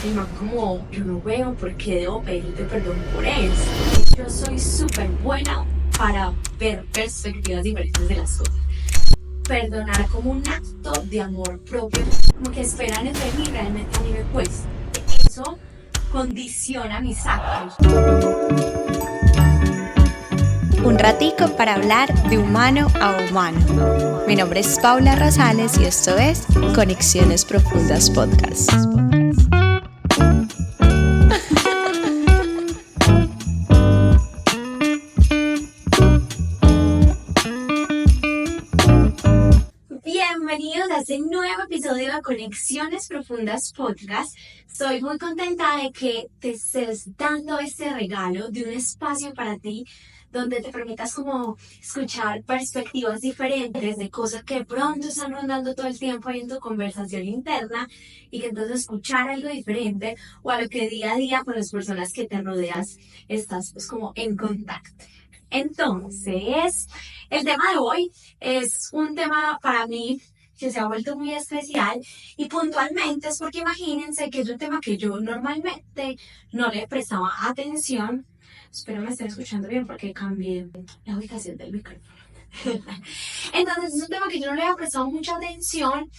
Y man como, yo no veo por qué debo pedirte perdón por eso. Yo soy súper buena para ver perspectivas diferentes de las cosas. Perdonar como un acto de amor propio, como que esperan de mí, realmente a mí me cuesta. Eso condiciona mis actos. Un ratico para hablar de humano a humano. Mi nombre es Paula Rosales y esto es Conexiones Profundas Podcast. Bienvenidos a este nuevo episodio de Conexiones Profundas Podcast. Estoy muy contenta de que te estés dando este regalo de un espacio para ti donde te permitas como escuchar perspectivas diferentes de cosas que de pronto están rondando todo el tiempo ahí en tu conversación interna y que entonces escuchar algo diferente o a lo que día a día con las personas que te rodeas estás pues como en contacto. Entonces, el tema de hoy es un tema para mí que se ha vuelto muy especial y puntualmente es porque imagínense que es un tema que yo normalmente no le prestaba atención. Espero me estén escuchando bien porque cambié la ubicación del micrófono. Entonces es un tema que yo no le había prestado mucha atención,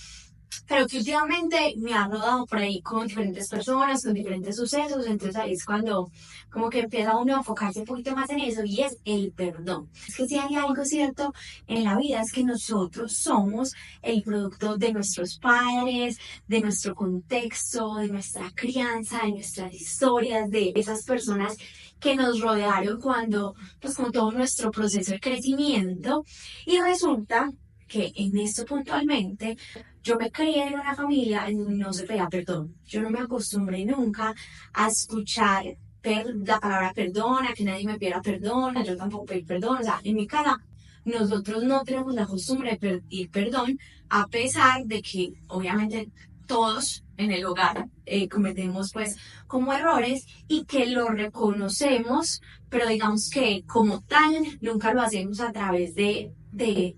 pero que últimamente me ha rodado por ahí con diferentes personas, con diferentes sucesos, entonces ahí es cuando como que empieza uno a enfocarse un poquito más en eso y es el perdón. Es que si hay algo cierto en la vida es que nosotros somos el producto de nuestros padres, de nuestro contexto, de nuestra crianza, de nuestras historias, de esas personas que nos rodearon cuando, pues con todo nuestro proceso de crecimiento y resulta que en esto puntualmente yo me crié en una familia en donde no se pedía perdón. Yo no me acostumbré nunca a escuchar la palabra perdón, a que nadie me pidiera perdón, a yo tampoco pedir perdón. O sea, en mi casa nosotros no tenemos la costumbre de pedir perdón, a pesar de que obviamente todos en el hogar cometemos pues como errores y que lo reconocemos, pero digamos que como tal nunca lo hacemos a través de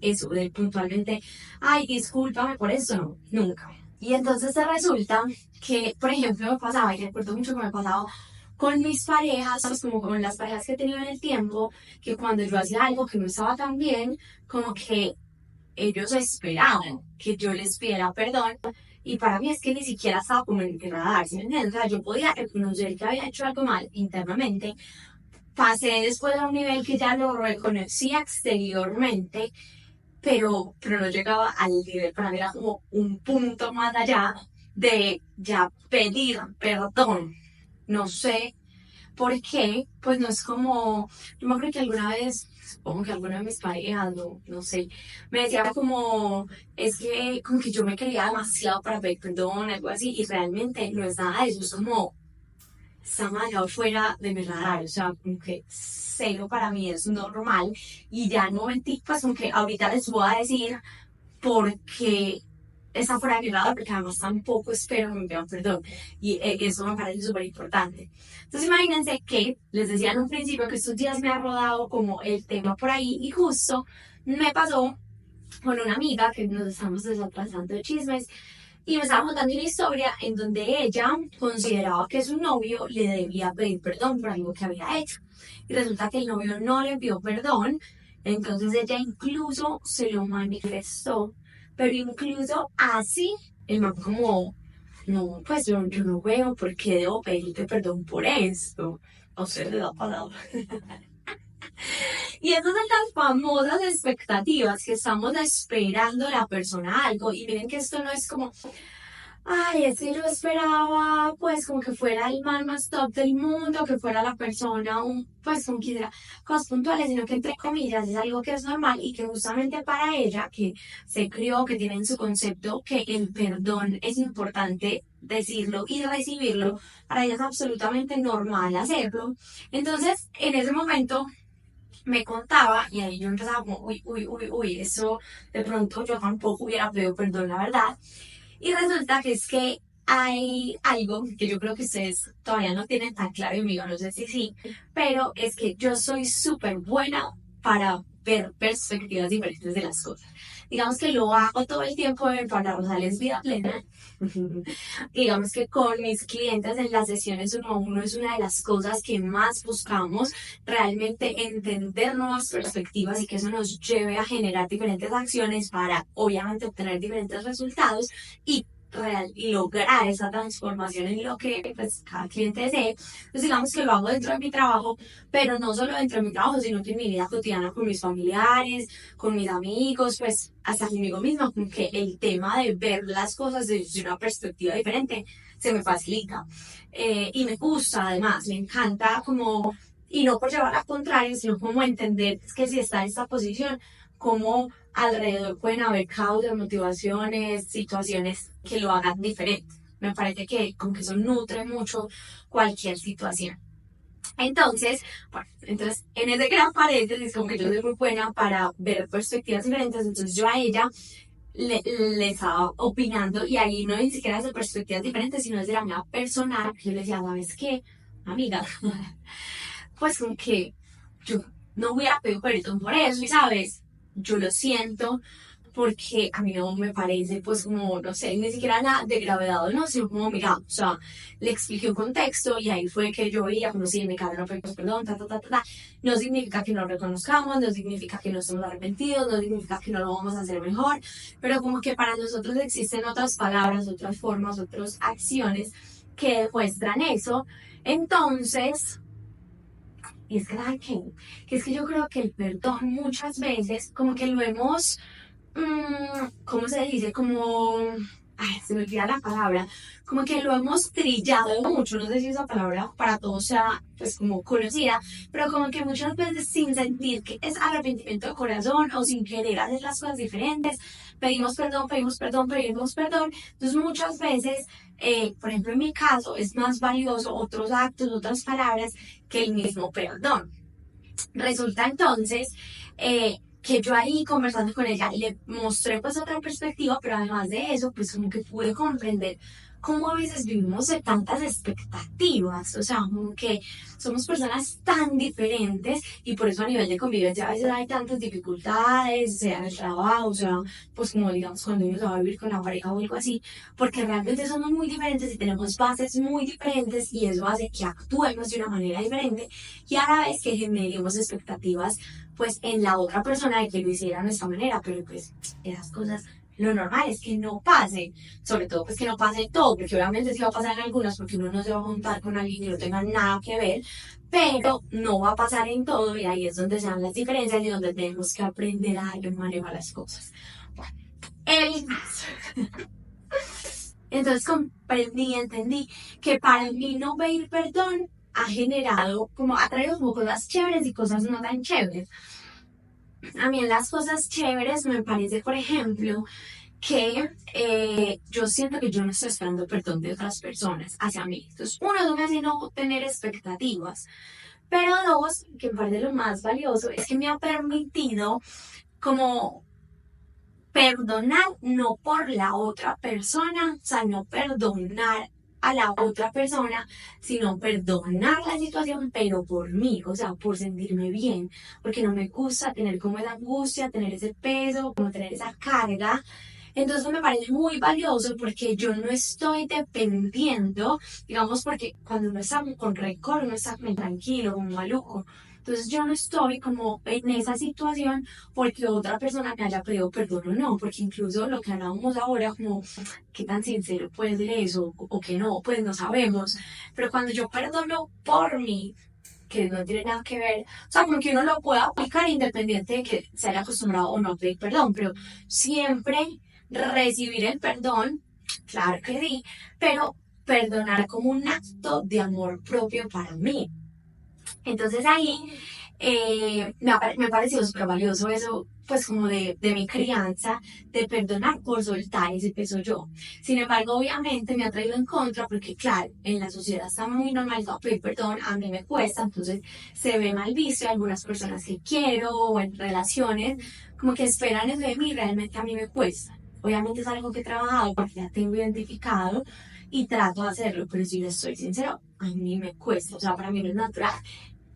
eso, de puntualmente, ay, discúlpame por eso, no, nunca. Y entonces resulta que, por ejemplo, me pasaba, y recuerdo mucho que me pasaba con mis parejas, pues como con las parejas que he tenido en el tiempo, que cuando yo hacía algo que no estaba tan bien, como que ellos esperaban que yo les pidiera perdón. Y para mí es que ni siquiera estaba como en el radar, ¿sí me entiendes? O sea, yo podía reconocer que había hecho algo mal internamente. Pasé después a un nivel que ya lo reconocía exteriormente, pero no llegaba al nivel, para mí era como un punto más allá de ya pedir perdón. No sé por qué, pues no es como, yo me acuerdo que alguna vez, supongo que alguna de mis parejas, no sé, me decía como, es que como que yo me creía demasiado para pedir perdón, algo así, y realmente no es nada de eso, es como está demasiado fuera de mi radar, o sea, como que cero para mí es normal y ya no mentí, pues como que ahorita les voy a decir porque está fuera de mi radar, porque además tampoco espero que me pidan perdón y eso me parece súper importante. Entonces imagínense que les decía en un principio que estos días me ha rodado como el tema por ahí y justo me pasó con una amiga que nos estamos desatrasando de chismes y me estaba contando una historia en donde ella consideraba que su novio le debía pedir perdón por algo que había hecho. Y resulta que el novio no le pidió perdón, entonces ella incluso se lo manifestó, pero incluso así, el man como, no, pues yo no veo por qué debo pedirte perdón por esto. A usted le da palabra. Y esas son las famosas expectativas que estamos esperando de la persona algo. Y miren que esto no es como, ay, es que yo esperaba, pues, como que fuera el man más top del mundo, que fuera la persona, pues, como quisiera cosas puntuales, sino que entre comillas es algo que es normal y que justamente para ella, que se crió, que tiene en su concepto que el perdón es importante decirlo y recibirlo, para ella es absolutamente normal hacerlo. Entonces, en ese momento me contaba y ahí yo empezaba como, uy, eso de pronto yo tampoco hubiera pedido perdón, la verdad. Y resulta que es que hay algo que yo creo que ustedes todavía no tienen tan claro y mío, no sé si sí, pero es que yo soy súper buena para ver perspectivas diferentes de las cosas. Digamos que lo hago todo el tiempo en Paula Rosales Vida Plena. Digamos que con mis clientes en las sesiones 1-1 es una de las cosas que más buscamos, realmente entender nuevas perspectivas y que eso nos lleve a generar diferentes acciones para obviamente obtener diferentes resultados y lograr esa transformación en lo que pues cada cliente desee. Entonces digamos que lo hago dentro de mi trabajo, pero no solo dentro de mi trabajo, sino que en mi vida cotidiana con mis familiares, con mis amigos, pues hasta conmigo misma, como que el tema de ver las cosas desde una perspectiva diferente se me facilita. Y me gusta además, me encanta como, y no por llevar a contrario, sino como entender que si está en esta posición, como alrededor pueden haber caos de motivaciones, situaciones que lo hagan diferente. Me parece que como que eso nutre mucho cualquier situación. Entonces, bueno, en ese gran paréntesis, como que yo soy muy buena para ver perspectivas diferentes, entonces yo a ella le estaba opinando y ahí no ni siquiera desde perspectivas diferentes, sino desde la mía personal. Yo le decía, ¿sabes qué, amiga? Pues como que yo no hubiera pedido perdón por eso, y sabes, yo lo siento porque a mí no me parece, pues como, no sé, ni siquiera nada de gravedad o no, sino como, mira, o sea, le expliqué un contexto y ahí fue que yo veía como si me cara no pedimos perdón, no significa que no reconozcamos, no significa que no estemos arrepentidos, no significa que no lo vamos a hacer mejor, pero como que para nosotros existen otras palabras, otras formas, otras acciones que demuestran eso. Entonces, y es que es que yo creo que el perdón muchas veces como que lo hemos, ¿cómo se dice? Como, ay, se me olvida la palabra, como que lo hemos trillado mucho, no sé si esa palabra para todos sea pues como conocida, pero como que muchas veces sin sentir que es arrepentimiento de corazón o sin querer hacer las cosas diferentes, pedimos perdón, pedimos perdón, pedimos perdón, entonces muchas veces, por ejemplo en mi caso, es más valioso otros actos, otras palabras que el mismo perdón. Resulta entonces que yo ahí conversando con ella le mostré pues otra perspectiva, pero además de eso pues como que pude comprender cómo a veces vivimos de tantas expectativas, o sea, como que somos personas tan diferentes y por eso a nivel de convivencia a veces hay tantas dificultades, sea en el trabajo, o sea, pues como digamos cuando uno se va a vivir con la pareja o algo así, porque realmente somos muy diferentes y tenemos bases muy diferentes y eso hace que actuemos de una manera diferente y a la vez que generemos expectativas pues en la otra persona de que lo hiciera de esta manera, pero pues esas cosas lo normal es que no pase, sobre todo pues que no pase en todo, porque obviamente sí va a pasar en algunas porque uno no se va a juntar con alguien que no tenga nada que ver, pero no va a pasar en todo y ahí es donde se dan las diferencias y donde tenemos que aprender a darle un manejo a las cosas. Bueno, el caso. Entonces comprendí, entendí que para mí no pedir perdón ha generado, como ha traído como cosas chéveres y cosas no tan chéveres. A mí en las cosas chéveres me parece, por ejemplo, que yo siento que yo no estoy esperando perdón de otras personas hacia mí. Entonces, uno, no me hace no tener expectativas, pero dos, que me parece lo más valioso, es que me ha permitido como perdonar no por la otra persona, o sea, no perdonar a la otra persona, sino perdonar la situación, pero por mí, o sea, por sentirme bien, porque no me gusta tener como esa angustia, tener ese peso, como tener esa carga. Entonces me parece muy valioso porque yo no estoy dependiendo, digamos, porque cuando uno está con rencor, uno está como tranquilo, como maluco. Entonces yo no estoy como en esa situación porque otra persona me haya pedido perdón o no, porque incluso lo que hablábamos ahora, como qué tan sincero puede ser eso o que no, pues no sabemos. Pero cuando yo perdono por mí, que no tiene nada que ver, o sea, como que uno lo puede aplicar independiente de que se haya acostumbrado o no a pedir perdón, pero siempre recibir el perdón, claro que sí, pero perdonar como un acto de amor propio para mí. Entonces ahí me ha parecido súper valioso eso, pues como de mi crianza, de perdonar por soltar ese peso yo. Sin embargo, obviamente me ha traído en contra porque, claro, en la sociedad está muy normalizado pedir perdón, a mí me cuesta, entonces se ve mal visto y algunas personas que quiero o en relaciones como que esperan eso de mí, realmente a mí me cuesta. Obviamente es algo que he trabajado porque ya tengo identificado y trato de hacerlo, pero si les soy sincero, a mí me cuesta, o sea, para mí no es natural.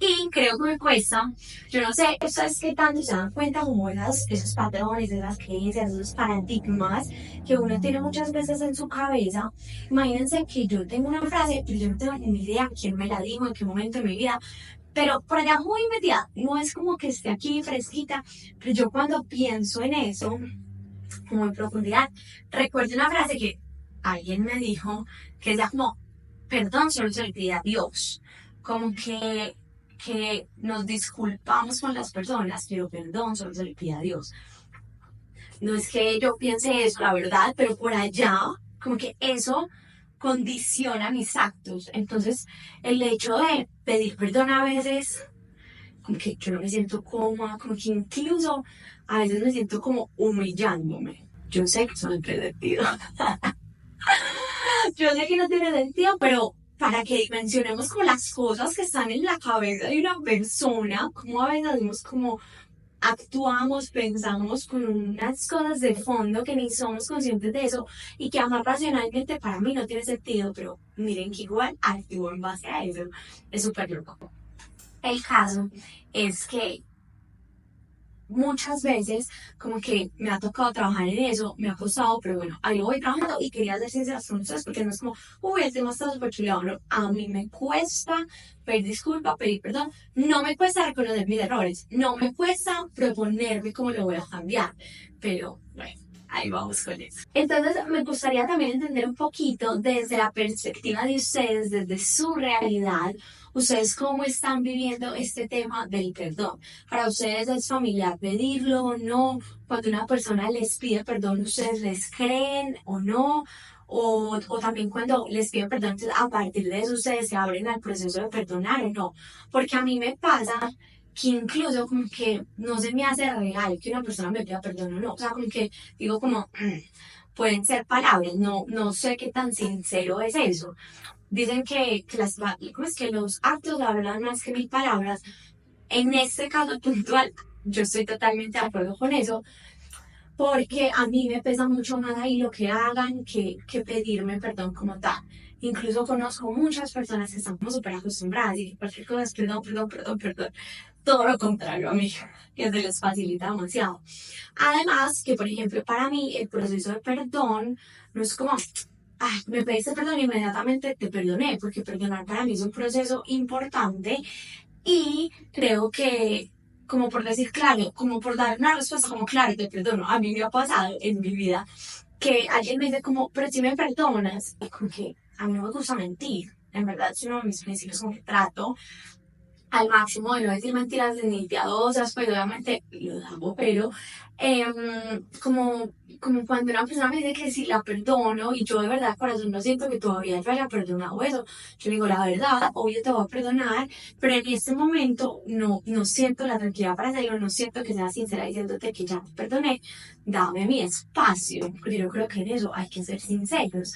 Y creo que me cuesta, yo no sé, ¿ustedes qué tanto se dan cuenta como esos patrones, esas creencias, esos paradigmas que uno tiene muchas veces en su cabeza? Imagínense que yo tengo una frase, pero yo no tengo ni idea quién me la dijo, en qué momento de mi vida, pero por allá muy inmediata, no es como que esté aquí fresquita, pero yo cuando pienso en eso, como en profundidad, recuerdo una frase que alguien me dijo, que es ya como, perdón solo se le pide a Dios, como que nos disculpamos con las personas, pero perdón solo se le pide a Dios. No es que yo piense eso, la verdad, pero por allá, como que eso condiciona mis actos. Entonces, el hecho de pedir perdón a veces, como que yo no me siento cómoda, como que incluso a veces me siento como humillándome. Yo sé que eso no tiene sentido. Yo sé que no tiene sentido, pero para que dimensionemos como las cosas que están en la cabeza de una persona, como a veces hacemos como actuamos, pensamos con unas cosas de fondo que ni somos conscientes de eso y que además racionalmente para mí no tiene sentido, pero miren que igual actúo en base a eso. Es súper loco. El caso es que muchas veces como que me ha tocado trabajar en eso, me ha costado, pero bueno, ahí lo voy trabajando y quería ser sincera con ustedes porque no es como, uy, el tema está súper chuleado, no, a mí me cuesta pedir disculpas, pedir perdón, no me cuesta reconocer mis errores, no me cuesta proponerme cómo lo voy a cambiar, pero bueno. Ahí vamos con eso. Entonces, me gustaría también entender un poquito desde la perspectiva de ustedes, desde su realidad, ustedes cómo están viviendo este tema del perdón. Para ustedes es familiar pedirlo o no, cuando una persona les pide perdón, ustedes les creen o no, o también cuando les piden perdón, entonces a partir de eso ustedes se abren al proceso de perdonar o no. Porque a mí me pasa que incluso como que no se me hace real que una persona me pida perdón o no. O sea, como que digo como, pueden ser palabras, no sé qué tan sincero es eso. Dicen que ¿cómo es que los actos hablan más que mil palabras? En este caso puntual, yo estoy totalmente de acuerdo con eso, porque a mí me pesa mucho más ahí lo que hagan que pedirme perdón como tal. Incluso conozco muchas personas que están como súper acostumbradas y que cualquier cosa es perdón, perdón, perdón, perdón. Todo lo contrario a mí, que se les facilita demasiado. Además, que por ejemplo para mí el proceso de perdón no es como, ay, me pediste perdón y inmediatamente te perdoné, porque perdonar para mí es un proceso importante y creo que, como por decir claro, como por dar una respuesta como claro, te perdono. A mí me ha pasado en mi vida que alguien me dice como, pero si me perdonas, y como que a mí no me gusta mentir. En verdad, es uno de mis principios como que trato al máximo de no decir mentiras ni piadosas, pues obviamente lo hago, pero como cuando una persona me dice que si la perdono y yo de verdad corazón no siento que todavía yo haya perdonado eso, yo digo la verdad, obvio te voy a perdonar, pero en este momento no siento la tranquilidad para hacerlo, no siento que sea sincera diciéndote que ya te perdoné, dame mi espacio, porque yo creo que en eso hay que ser sinceros.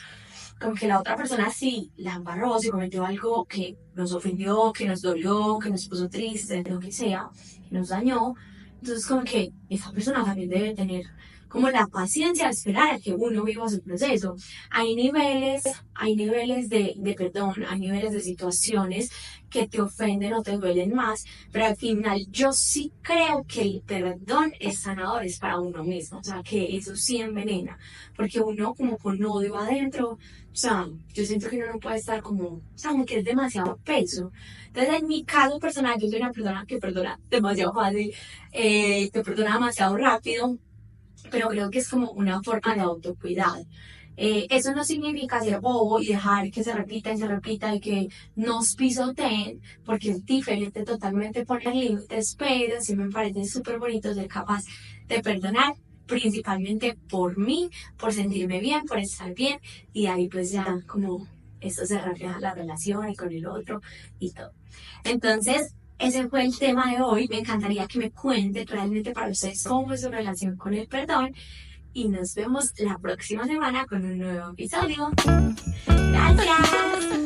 Como que la otra persona sí la embarró, si cometió algo que nos ofendió, que nos dolió, que nos puso tristes, lo que sea, que nos dañó. Entonces como que esa persona también debe tener como la paciencia de esperar a que uno viva su proceso. Hay niveles de perdón, hay niveles de situaciones que te ofenden o te duelen más, pero al final yo sí creo que el perdón es sanador, es para uno mismo, o sea, que eso sí envenena, porque uno como con odio adentro, o sea, yo siento que uno no puede estar como, o sea, como que es demasiado peso. Entonces, en mi caso personal, yo soy una persona que perdona demasiado fácil, te perdona demasiado rápido, pero creo que es como una forma de autocuidado. Eso no significa ser bobo y dejar que se repita y se repita y que nos pisoteen, porque es diferente totalmente poner límites, pero sí me parece súper bonito ser capaz de perdonar, principalmente por mí, por sentirme bien, por estar bien, y ahí pues ya como esto se refleja en la relación y con el otro y todo. Entonces, ese fue el tema de hoy. Me encantaría que me cuenten realmente para ustedes cómo es su relación con el perdón. Y nos vemos la próxima semana con un nuevo episodio. Gracias.